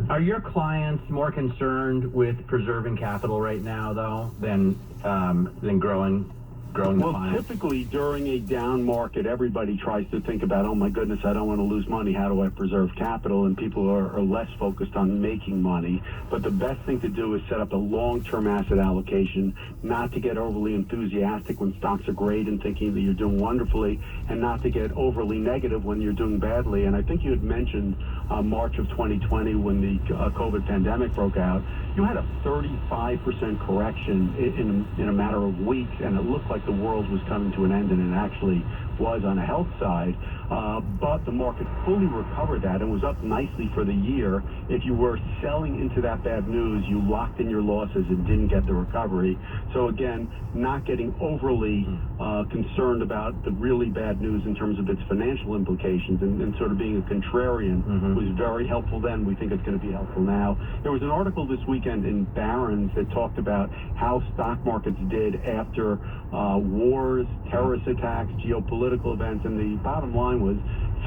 Are your clients more concerned with preserving capital right now, though, than growing the finance? Typically during a down market, everybody tries to think about, oh my goodness, I don't want to lose money. How do I preserve capital? And people are less focused on making money. But the best thing to do is set up a long-term asset allocation, not to get overly enthusiastic when stocks are great and thinking that you're doing wonderfully, and not to get overly negative when you're doing badly. And I think you had mentioned March of 2020 when the COVID pandemic broke out, you had a 35% correction in a matter of weeks, and it looked like the world was coming to an end, and it actually was on a health side. But the market fully recovered that and was up nicely for the year. If you were selling into that bad news, you locked in your losses and didn't get the recovery. So again, not getting overly concerned about the really bad news in terms of its financial implications and sort of being a contrarian was very helpful then. We think it's going to be helpful now. There was an article this weekend in Barron's that talked about how stock markets did after wars, terrorist attacks, geopolitical events, and the bottom line was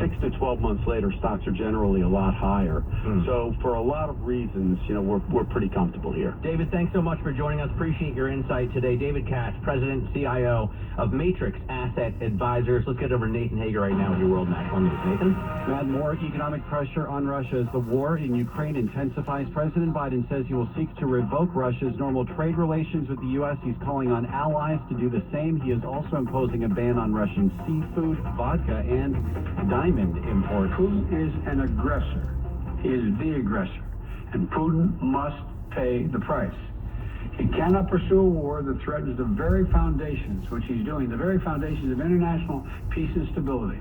6 to 12 months later, stocks are generally a lot higher. So for a lot of reasons, we're pretty comfortable here. David, thanks so much for joining us. Appreciate your insight today. David Katz, President and CIO of Matrix Asset Advisors. Let's get over to Nathan Hager right now with your World National News. Nathan? Add more economic pressure on Russia as the war in Ukraine intensifies. President Biden says he will seek to revoke Russia's normal trade relations with the U.S. He's calling on allies to do the same. He is also imposing a ban on Russian seafood, vodka, and diamond import. Putin is an aggressor. He is the aggressor. And Putin must pay the price. He cannot pursue a war that threatens the very foundations, which he's doing, the very foundations of international peace and stability,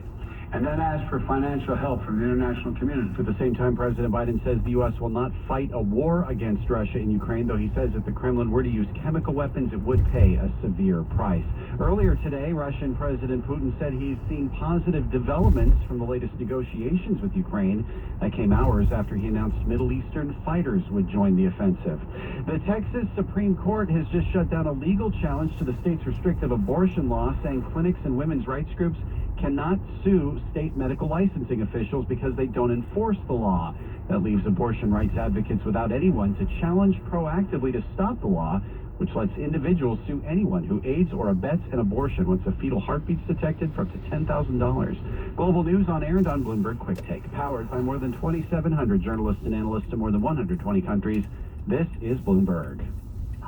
and then ask for financial help from the international community. At the same time, President Biden says the U.S. will not fight a war against Russia in Ukraine, though he says if the Kremlin were to use chemical weapons, it would pay a severe price. Earlier today, Russian President Putin said he's seen positive developments from the latest negotiations with Ukraine. That came hours after he announced Middle Eastern fighters would join the offensive. The Texas Supreme Court has just shut down a legal challenge to the state's restrictive abortion law, saying clinics and women's rights groups cannot sue state medical licensing officials because they don't enforce the law. That leaves abortion rights advocates without anyone to challenge proactively to stop the law, which lets individuals sue anyone who aids or abets an abortion once a fetal heartbeat's detected for up to $10,000. Global news on air and on Bloomberg Quick Take, powered by more than 2,700 journalists and analysts in more than 120 countries. This is Bloomberg.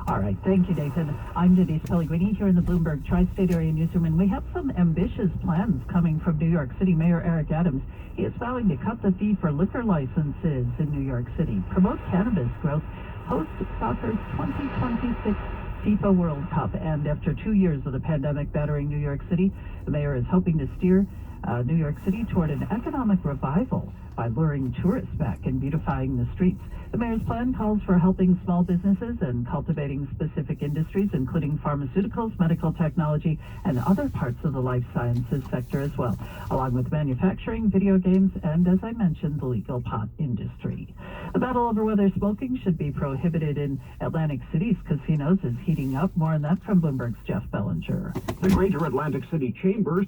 All right. Thank you, Nathan. I'm Denise Pellegrini here in the Bloomberg Tri-State Area Newsroom, and we have some ambitious plans coming from New York City Mayor Eric Adams. He is vowing to cut the fee for liquor licenses in New York City, promote cannabis growth, host soccer's 2026 FIFA World Cup, and after 2 years of the pandemic battering New York City, the mayor is hoping to steer New York City toward an economic revival by luring tourists back and beautifying the streets. The mayor's plan calls for helping small businesses and cultivating specific industries, including pharmaceuticals, medical technology, and other parts of the life sciences sector as well, along with manufacturing, video games, and, as I mentioned, the legal pot industry. The battle over whether smoking should be prohibited in Atlantic City's casinos is heating up. More on that from Bloomberg's Jeff Bellinger. The Greater Atlantic City Chambers